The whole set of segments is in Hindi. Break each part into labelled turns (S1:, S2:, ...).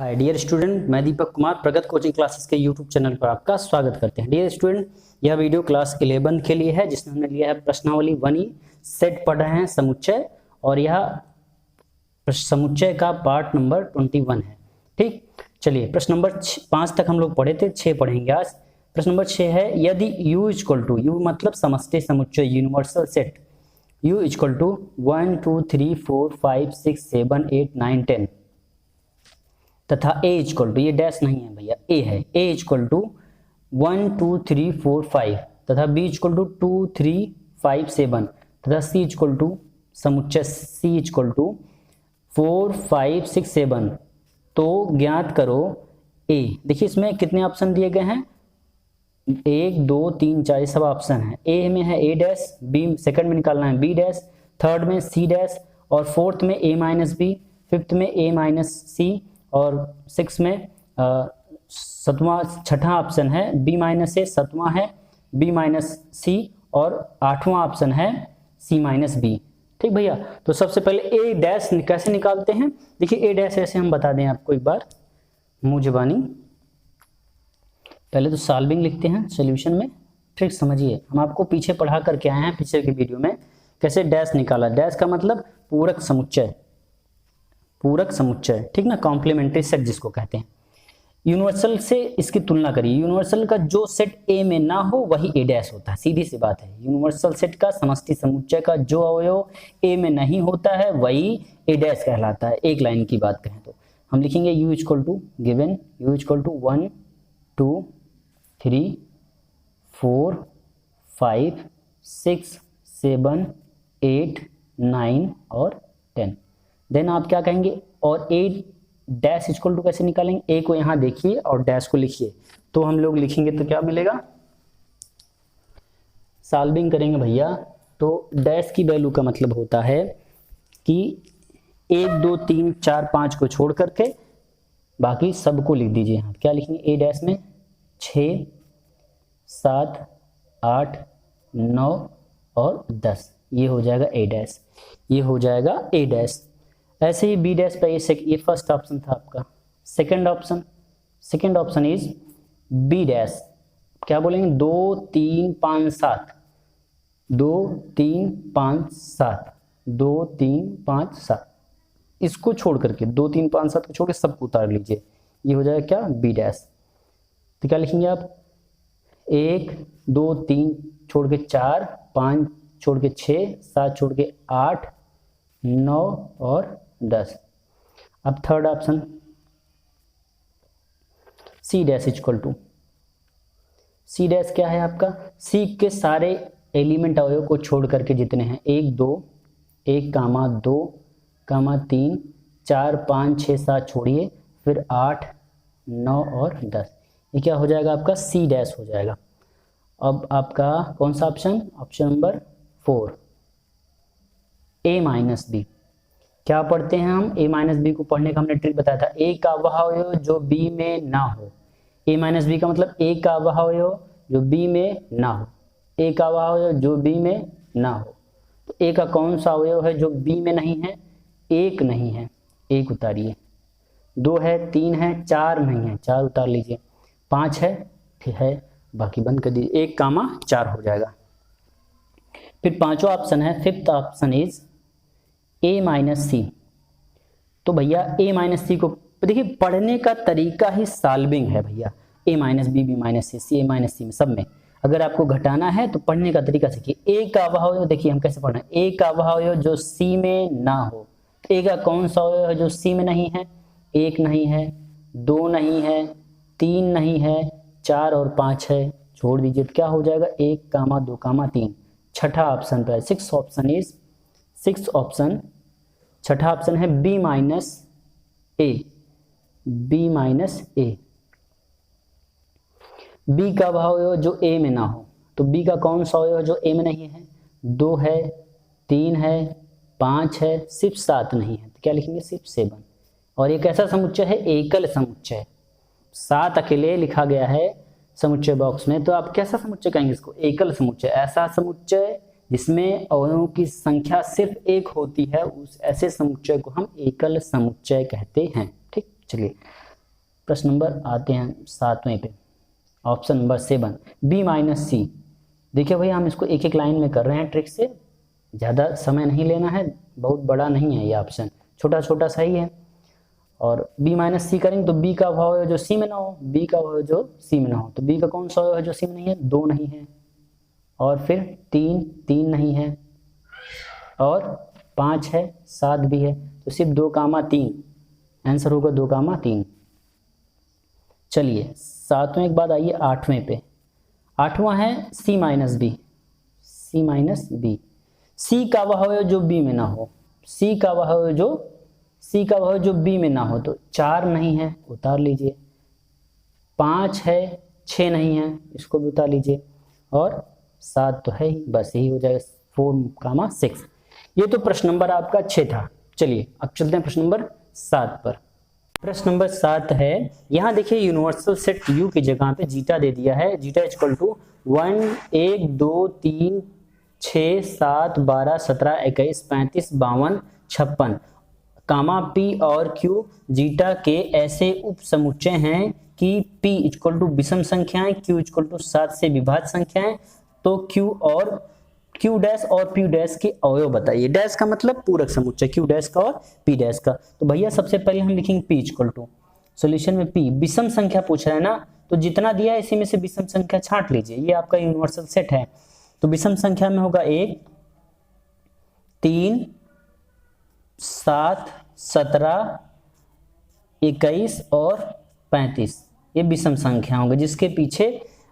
S1: हाय डियर स्टूडेंट, मैं दीपक कुमार प्रगत कोचिंग क्लासेस के यूट्यूब चैनल पर आपका स्वागत करते हैं। डियर स्टूडेंट, यह वीडियो क्लास 11 के लिए है जिसमें हमने लिया है प्रश्नावली 1E सेट पढ़ रहे हैं समुच्चय, और यह समुच्चय का पार्ट नंबर 21 है। ठीक, चलिए प्रश्न नंबर 5 तक हम लोग पढ़े थे, 6 पढ़ेंगे आज। प्रश्न नंबर 6 है, यदि U इक्वल टू, U मतलब समष्टि समुच्चय universal set, U equal to 1 2 3 4 5 6 7 8 9 10 तथा A इक्वल टू, ये डैश नहीं है भैया, A है, A इक्वल टू 1 2 3 4 5 तथा B इक्वल टू 2 3 5 7 तथा C इक्वल टू समुच्चय C इक्वल टू 4 5 6 7, तो ज्ञात करो A। देखिए इसमें कितने ऑप्शन दिए गए हैं, 1 2 3 4, ये सब ऑप्शन है। A में है A डैश, B सेकंड में निकालना है B डैश, थर्ड में C डैश, और फोर्थ में A माइनस B, फिफ्थ में A माइनस C, और 6 में छठा ऑप्शन है B माइनस A, सातवां है B माइनस C, और 8वां ऑप्शन है C माइनस B। ठीक भैया, तो सबसे पहले A डैश कैसे निकालते हैं, देखिए A डैश ऐसे हम बता दें आपको एक बार मुंह जुबानी। पहले तो सॉल्विंग लिखते हैं सोल्यूशन में। ठीक, समझिए हम आपको पीछे पढ़ा करके आए हैं पिछले के वीडियो में कैसे डैश निकाला। डैश का मतलब पूरक समुच्चय, पूरक समुच्चय, ठीक ना, कॉम्प्लीमेंट्री सेट जिसको कहते हैं। यूनिवर्सल से इसकी तुलना करिए, यूनिवर्सल का जो सेट A में ना हो वही A डैश होता है, सीधी सी बात है। यूनिवर्सल सेट का समष्टि समुच्चय का जो अवयव A में नहीं होता है वही A डैश कहलाता है। एक लाइन की बात कहें तो हम लिखेंगे U equal to given, U equal to 1 2 3 4 5 6 7 8 9 और 10। देन आप क्या कहेंगे, और A डैश इक्वल टू कैसे निकालेंगे, A को यहाँ देखिए और डैश को लिखिए, तो हम लोग लिखेंगे तो क्या मिलेगा, सॉल्विंग करेंगे भैया तो डैश की वैल्यू का मतलब होता है कि 1 2 3 4 5 को छोड़ करके बाकी सबको लिख दीजिए। यहाँ क्या लिखेंगे, A डैश में 6 7 8 9 और 10, ये हो जाएगा A डैश, ये हो जाएगा A डैश। ऐसे ही B डैश पे ये फर्स्ट ऑप्शन था आपका। Second option is B dash, क्या बोलेंगे, 2 3 5 7 2 3 5 7 2 3 5 7, इसको छोड़ करके 2 3 5 7 को छोड़ के सबको उतार लीजिए, ये हो जाएगा क्या, B डैश। तो क्या लिखेंगे आप, 1 2 3 छोड़ के 4 5 छोड़ के 6 7 छोड़ के 8 9 और 10। अब third option C dash equal to, C dash क्या है आपका, C के सारे एलिमेंट अवयव को छोड़ करके जितने हैं 1 2 1 कामा 2 कामा 3 4 5 6 7 छोड़िए, फिर 8 9 और 10, ये क्या हो जाएगा आपका, C डैश हो जाएगा। अब आपका कौन सा option, option number 4 A minus B। क्या पढ़ते हैं हम, A माइनस बी को पढ़ने का हमने ट्रिक बताया था, A का वह अवयव जो B में ना हो। A माइनस बी का मतलब A का वह अवयव जो B में ना हो, A का वह अवयव जो B में ना हो। तो A का कौन सा अवयव है जो B में नहीं है, 1 नहीं है, 1 उतारिए, 2 है 3 है 4 नहीं है, 4 उतार लीजिए, 5 है, ठीक है, बाकी बंद कर दीजिए, 1 कामा 4 हो जाएगा। फिर पांचवा ऑप्शन है, fifth option is A minus C। तो भैया A माइनस C को देखिए पढ़ने का तरीका ही सॉल्विंग है भैया, A minus B B minus C C A minus C में सब में अगर आपको घटाना है तो पढ़ने का तरीका सीखिए। A का वह अवयव, देखिए हम कैसे पढ़ना है, A का वह अवयव जो C में ना हो। A का कौन सा अवयव है जो C में नहीं है, 1 नहीं है 2 नहीं है 3 नहीं है 4 और 5 है, छोड़ दीजिए, तो क्या हो जाएगा, 1 कामा 2 कामा 3। छठा ऑप्शन पे, सिक्स ऑप्शन छठा ऑप्शन है B minus A, B minus A। B का वह अवयव जो A में ना हो, तो B का कौन सा अवयव जो A में नहीं है, 2 है 3 है 5 है, सिर्फ 7 नहीं है, तो क्या लिखेंगे, सिर्फ 7। और ये कैसा समुच्चय है, एकल समुच्चय, 7 अकेले लिखा गया है समुच्चय बॉक्स में, तो आप कैसा समुच्चय कहेंगे इसको, एकल समुच्चय। ऐसा समुच्चय जिसमें अवयवों की संख्या सिर्फ 1 होती है, उस ऐसे समुच्चय को हम एकल समुच्चय कहते हैं। ठीक, चलिए प्रश्न नंबर आते हैं 7वें पे, ऑप्शन नंबर 7 बी माइनस सी। देखिए भैया हम इसको एक एक लाइन में कर रहे हैं ट्रिक से, ज़्यादा समय नहीं लेना है, बहुत बड़ा नहीं है ये ऑप्शन, छोटा छोटा सा ही है। और b माइनस सी करेंगे तो b का भाव है जो c में ना हो, b का भाव जो c में ना हो, तो b का कौन सा है जो c में नहीं है, 2 नहीं है, और फिर 3 नहीं है, और 5 है, 7 भी है, तो सिर्फ 2,3 आंसर होगा 2,3। चलिए 7वें के बाद आइए 8वें पे। 8वां है c माइनस बी, सी माइनस बी। सी का वह है जो बी में ना हो, सी का वह है जो बी में ना हो, तो 4 नहीं है, उतार लीजिए, 5 है, 6 नहीं है, इसको भी उतार लीजिए, और 7 तो है ही, बस यही हो जाएगा 4,6। ये तो प्रश्न नंबर आपका 6 था। चलिए अब चलते हैं प्रश्न नंबर 7 पर। प्रश्न नंबर 7 है, यहाँ देखिए यूनिवर्सल सेट U की जगह पे जीटा दे दिया है, zeta equal to 1 2 3 6 7 12 17 21 35 52 56 comma P और Q जीटा के ऐसे उप समुच्चय हैं कि P इक्वल टू विषम संख्याएं, Q इक्वल टू 7 से विभाज्य संख्याएं, तो Q डैश और P डैश के अवयव बताइए। डैश का मतलब पूरक समुच्चय, Q डैश का और P डैश का। तो भैया सबसे पहले हम लिखेंगे P इक्वल टू, सोल्यूशन में P विषम संख्या पूछ रहा है ना, तो जितना दिया है इसी में से विषम संख्या छांट लीजिए, ये आपका यूनिवर्सल सेट है। तो विषम संख्या में होगा 1 3 7 17 21 और 35, ये विषम संख्या होंगे जिसके पीछे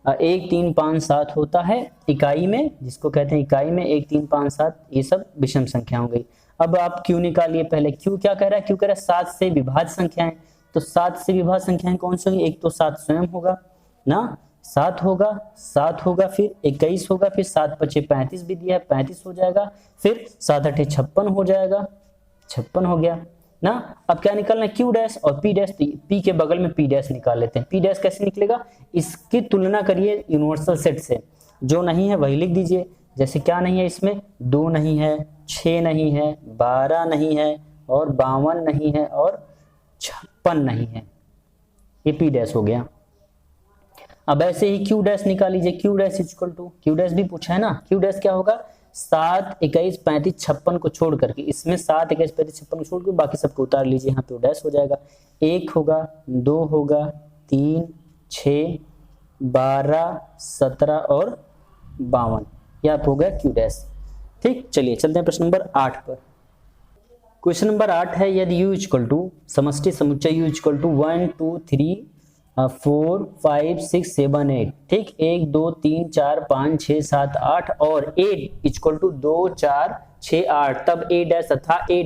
S1: 1 3 5 7 होता है इकाई में, जिसको कहते हैं इकाई में 1 3 5 7, ये सब विषम संख्या होंगी। अब आप Q निकालिए पहले। Q क्या कह रहा है, Q कह रहा है 7 से विभाज्य संख्याएं, तो 7 से विभाज्य संख्याएं कौन सी होंगी, एक तो 7 स्वयं होगा ना, 7 होगा, 7 होगा, फिर 21 होगा, फिर 7 × 5 35 भी दिया है, 35 हो जाएगा, फिर 7 × 8 56 हो जाएगा, 56 हो गया ना। अब क्या निकालना है, Q डैश और P डैश, तो P के बगल में P डैश निकाल लेते हैं। P डैश कैसे निकलेगा, इसकी तुलना करिए यूनिवर्सल सेट से, जो नहीं है वही लिख दीजिए। जैसे क्या नहीं है इसमें, 2 नहीं है, 6 नहीं है, 12 नहीं है, और 52 नहीं है, और 56 नहीं है, ये P डैश हो गया। अब ऐसे ही Q डैश निकाल लीजिए, Q dash equal to, Q dash भी पूछा है ना, Q डैश क्या होगा, 7 21 35 56 को छोड़ करके, इसमें 7 21 35 56 को छोड़ के बाकी सबको उतार लीजिए, यहाँ पे डैश हो जाएगा। 1 होगा, 2 होगा, 3 6 12 17 और 52, यह हो गया Q डैश। ठीक, चलिए चलते हैं प्रश्न नंबर 8 पर। क्वेश्चन नंबर 8 है, यदि U इक्वल टू समष्टि समुच्चय U इक्वल टू 1 2 3 4 5 6 7 8, ठीक, 1 2 3 4 5 6 7 8 और 8 इक्वल टू 2 4 6 8, तब A डैश तथा A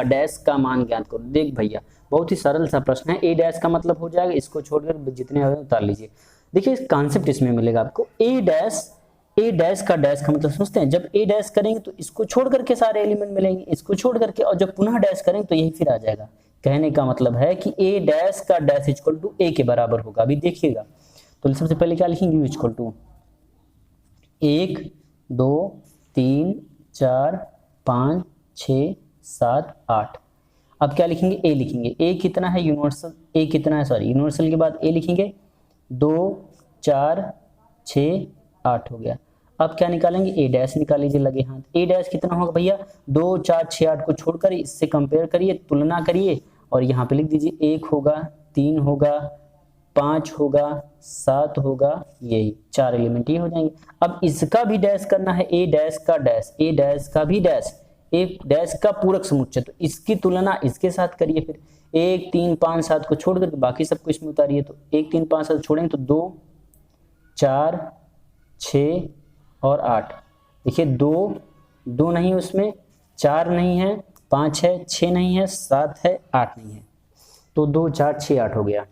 S1: डैश का मान ज्ञात करो। देख भैया बहुत ही सरल सा प्रश्न है, A डैश का मतलब हो जाएगा, इसको छोड़कर जितने आए उतार लीजिए। देखिए कॉन्सेप्ट इसमें मिलेगा आपको, A डैश का डैश का मतलब समझते हैं, जब A डैश करेंगे तो इसको छोड़ करके सारे एलिमेंट मिलेंगे, इसको छोड़ करके, और जब पुनः डैश करेंगे तो यही फिर आ जाएगा। कहने का मतलब है कि A डैश का डैश इक्वल टू A के बराबर होगा। अभी देखिएगा, तो सबसे पहले क्या लिखेंगे, U इक्वल टू 1 2 3 4 5 6 7 8। अब क्या लिखेंगे, A लिखेंगे, A कितना है यूनिवर्सल, A कितना है, सॉरी यूनिवर्सल के बाद A लिखेंगे, 2 4 6 8 हो गया। अब क्या निकालेंगे, A डैश निकाल लीजिए, लगे हाथ। A डैश कितना होगा भैया, 2 4 6 8 को छोड़कर इससे कंपेयर करिए, तुलना करिए, और यहाँ पे लिख दीजिए 1 होगा, 3 होगा, 5 होगा, 7 होगा, यही 4 एलिमेंट ये हो जाएंगे। अब इसका भी डैश करना है, A डैश का डैश, A डैश का भी डैश, A डैश का पूरक समुच्चय, तो इसकी तुलना इसके साथ करिए। फिर 1 3 5 7 को छोड़ करके बाकी सबको इसमें उतारिए, तो 1 3 5 7 छोड़ेंगे तो 2 4 6 और 8। देखिए 2 नहीं है उसमें, 4 नहीं है, 5 है, 6 नहीं है, 7 है, 8 नहीं है, तो 2 4 6 8 हो गया।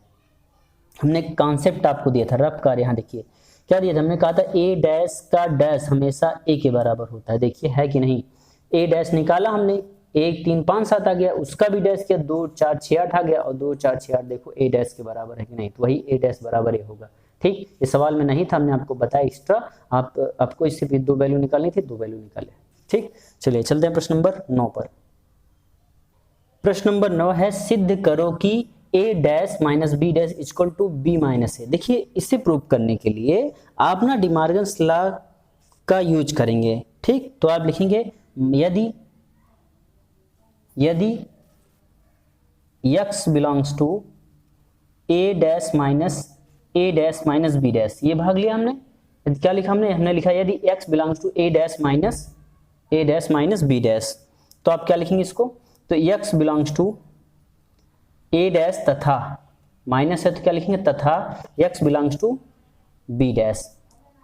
S1: हमने कॉन्सेप्ट आपको दिया था रफ कार्य, यहाँ देखिए क्या दिया था, हमने कहा था A डैश का डैश हमेशा A के बराबर होता है। देखिए है कि नहीं, A डैश निकाला हमने, 1 3 5 7 आ गया, उसका भी डैश किया, 2 4 6 8 आ गया, और 2 4 6 8 देखो A डैश के बराबर है कि नहीं, तो वही A डैश बराबर ही होगा। ठीक, ये सवाल में नहीं था, हमने आपको बताया एक्स्ट्रा, आपको इससे भी 2 वैल्यू निकालनी थी, 2 वैल्यू निकाले। ठीक, चलिए चलते हैं प्रश्न नंबर 9 पर। प्रश्न नंबर 9 है, सिद्ध करो कि A dash minus B dash equal to B minus A. देखिए इसे प्रूव करने के लिए आप ना डिमॉर्गन्स लॉ का यूज करेंगे, ठीक। तो आप लिखेंगे यदि x belongs to A dash minus B dash, ये भाग लिया हमने। क्या लिखा हमने लिखा यदि x belongs to A dash minus B dash, तो आप क्या लिखेंगे इसको, तो x belongs to A dash तथा माइनस है तो क्या लिखेंगे तथा x belongs to B dash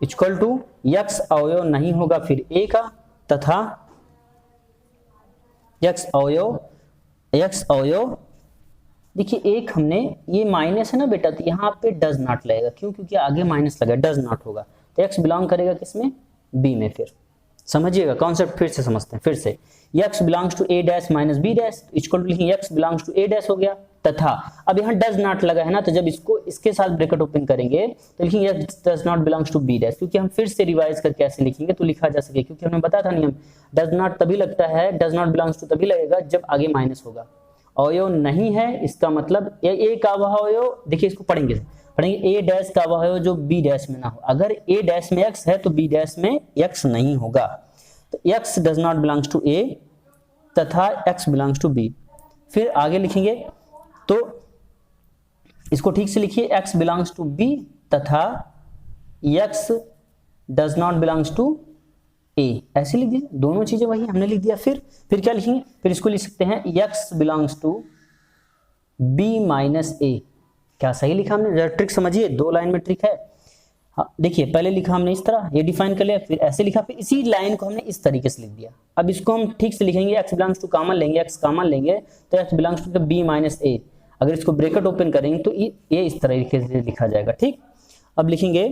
S1: equal to x अवयव नहीं होगा फिर a का तथा x अवयव देखिए एक हमने ये माइनस है ना बेटा, तो यहाँ पे डज नॉट लगेगा, क्यों, क्योंकि आगे माइनस लगा, डज नॉट होगा, तो x बिलोंग करेगा किसमें, b में। फिर समझिएगा कॉन्सेप्ट, फिर से समझते हैं, फिर से x belongs to A dash minus B dash equal to लिखेंगे x belongs to A dash हो गया तथा, अब यहाँ डज नॉट लगा है ना, तो जब इसको इसके साथ ब्रैकेट ओपन करेंगे तो लिखेंगे x does not belongs to B dash, क्योंकि हम फिर से रिवाइज करके ऐसे लिखेंगे तो लिखा जा सके, क्योंकि हमने बताया था नियम, डज नॉट तभी लगता है, डज नॉट बिलोंग्स टू तभी लगेगा जब आगे माइनस होगा। अवयव नहीं है इसका मतलब ए का वह अवयव, देखिए इसको पढ़ेंगे ए डैश का वह अवयव जो बी डैश में ना हो, अगर ए डैश में x है तो बी डैश में x नहीं होगा, तो x does not belongs to A तथा x बिलोंग्स टू बी। फिर आगे लिखेंगे तो इसको ठीक से लिखिए, x बिलोंग्स टू बी तथा x does not belongs to A, ऐसे लिख दीजिए, दोनों चीजें वही हमने लिख दिया। फिर क्या लिखेंगे, फिर इसको लिख सकते हैं x belongs to B minus A. क्या सही लिखा हमने, जरा ट्रिक समझिए, 2 लाइन में ट्रिक है। हाँ देखिए पहले लिखा हमने इस तरह, ये डिफाइन कर लिया, फिर ऐसे लिखा, फिर इसी लाइन को हमने इस तरीके से लिख दिया। अब इसको हम ठीक से लिखेंगे, x बिलोंग्स टू कॉमन लेंगे, x कॉमन लेंगे तो x belongs to B minus A, अगर इसको ब्रैकेट ओपन करेंगे तो ये इस तरीके से लिखा जाएगा, ठीक। अब लिखेंगे,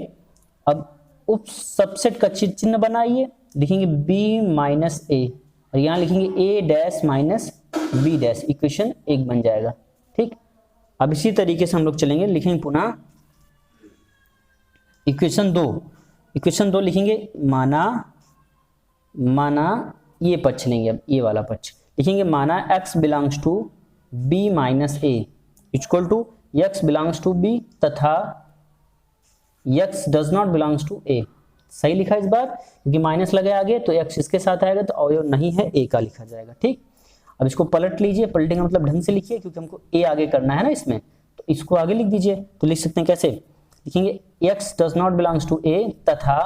S1: अब उप सबसेट का चिन्ह बनाइए, लिखेंगे b माइनस ए और यहाँ लिखेंगे a dash minus B dash, equation 1 बन जाएगा, ठीक। अब इसी तरीके से हम लोग चलेंगे, लिखेंगे पुनः इक्वेशन 2 लिखेंगे, माना ये पक्ष लेंगे, अब ये वाला पक्ष लिखेंगे, माना x belongs to b minus A equal to x belongs to b तथा x does not belongs to a। सही लिखा इस बार, क्योंकि माइनस लगे आगे तो x इसके साथ आएगा तो अवयव नहीं है a का लिखा जाएगा, ठीक। अब इसको पलट लीजिए, पलटने का मतलब ढंग से लिखिए, क्योंकि हमको a आगे करना है ना इसमें, तो इसको आगे लिख दीजिए। तो लिख सकते हैं कैसे, लिखेंगे x does not belongs to a तथा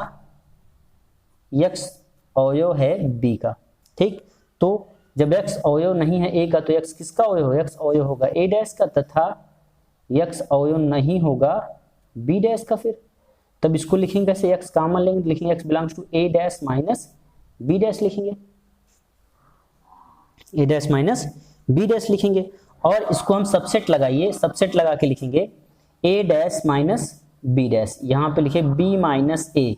S1: x अवयव है b का, ठीक। तो जब x अवयव नहीं है a का तो x किसका अवयव है, x अवयव होगा a डैश का तथा x अवयव नहीं होगा b डैश का। फिर तब इसको लिखेंगे कैसे, x कॉमन लेंगे तो लिखेंगे x belongs to a dash minus b dash लिखेंगे, a dash minus b dash लिखेंगे, और इसको हम सबसेट लगाइए, सबसेट लगा के लिखेंगे a dash minus b dash, यहाँ पे लिखे b माइनस a।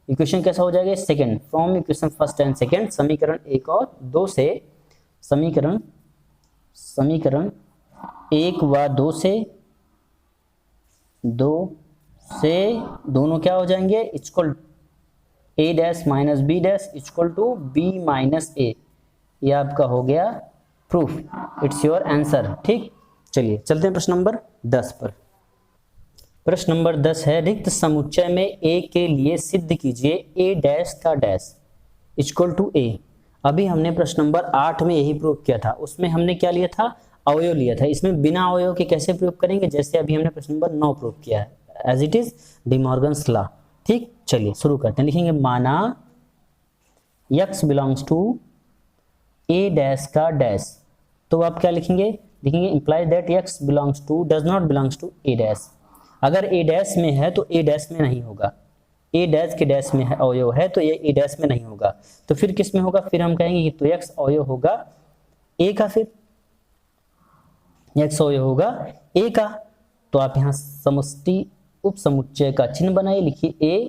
S1: इक्वेशन कैसा हो जाएगा, second from equation first and second, समीकरण 1 और 2 से, समीकरण 1 व 2 से दोनों क्या हो जाएंगे, equal a dash minus b dash equal to b minus a। ये आपका हो गया प्रूफ, इट्स योर आंसर, ठीक। चलिए चलते हैं प्रश्न नंबर 10 पर। प्रश्न नंबर 10 है, रिक्त समुच्चय में a के लिए सिद्ध कीजिए a डैश का डैश इक्वल टू a। अभी हमने प्रश्न नंबर 8 में यही प्रूव किया था, उसमें हमने क्या लिया था, अवयव लिया था। इसमें बिना अवयव के कैसे प्रूव करेंगे, जैसे अभी हमने प्रश्न नंबर 9 प्रूव किया है, as it is De Morgan's law, ठीक। चलिए शुरू करते हैं, लिखेंगे माना x belongs to a dash का डैश, तो आप क्या लिखेंगे, लिखेंगे implies that x belongs to does not belongs to a dash. अगर a डैश में है तो a डैश में नहीं होगा, a डैश के डैश में है अवयव है तो ये a डैश में नहीं होगा, तो फिर किस में होगा, फिर हम कहेंगे कि तो x अवयव होगा a का, फिर x अवयव होगा a का। तो आप यहाँ समष्टि उप समुच्चय का चिन्ह बनाइए, लिखिए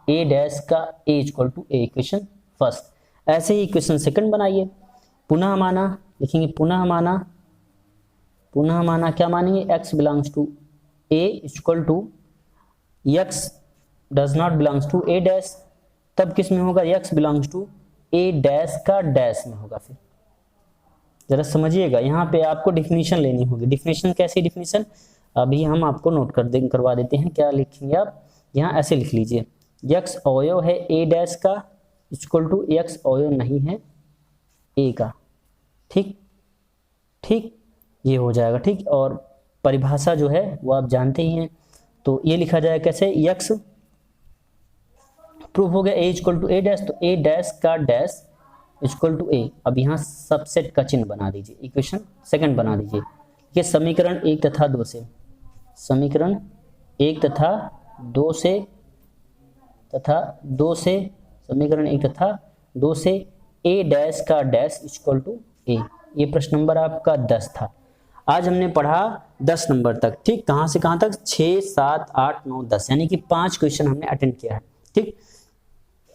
S1: a डैश का a equal to a, equation first. ऐसे ही इक्वेशन सेकंड बनाइए, पुनः माना, लिखेंगे पुनः माना क्या मानेंगे, x belongs to a equal to x does not belongs to a dash, तब किस में होगा, x belongs to a dash का डैश में होगा। फिर जरा समझिएगा, यहाँ पे आपको डिफिनीशन लेनी होगी। डिफिनीशन कैसी डिफिनीशन, अभी हम आपको नोट करवा देते हैं। क्या लिखेंगे आप, यहाँ ऐसे लिख लीजिए, यक्स अवयव है ए डैश का इक्वल टू यक्स अवयव नहीं है ए का। ठीक ठीक, ये हो जाएगा। ठीक, और परिभाषा जो है वो आप जानते ही हैं, तो ये लिखा जाए कैसे, यक्स प्रूफ हो गया ए इक्वल टू ए डैश, तो ए डैश का डैश इक्वल टू ए। अब यहाँ सबसेट का चिन्ह बना दीजिए, इक्वेशन सेकंड बना दीजिए। ये समीकरण 1 तथा 2 से, समीकरण 1 तथा 2 से, समीकरण 1 तथा 2 से ए डैश का डैश इक्वल टू ए। ये प्रश्न नंबर आपका 10 था। आज हमने पढ़ा 10 नंबर तक। ठीक, कहाँ से कहाँ तक, 6, 7, 8, 9, 10, यानी कि 5 क्वेश्चन हमने अटेंड किया है। ठीक,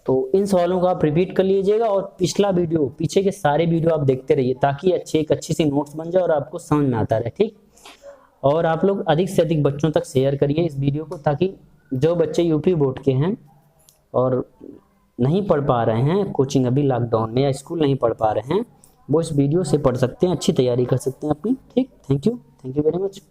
S1: तो इन सवालों को आप रिपीट कर लीजिएगा और पिछला वीडियो, पीछे के सारे वीडियो आप देखते रहिए, ताकि एक अच्छी सी नोट्स बन जाए और आपको समझ में आता रहे। ठीक, और आप लोग अधिक से अधिक बच्चों तक शेयर करिए इस वीडियो को, ताकि जो बच्चे यूपी बोर्ड के हैं और नहीं पढ़ पा रहे हैं, कोचिंग अभी लॉकडाउन में या स्कूल नहीं पढ़ पा रहे हैं, वो इस वीडियो से पढ़ सकते हैं, अच्छी तैयारी कर सकते हैं अपनी। ठीक, थैंक यू वेरी मच।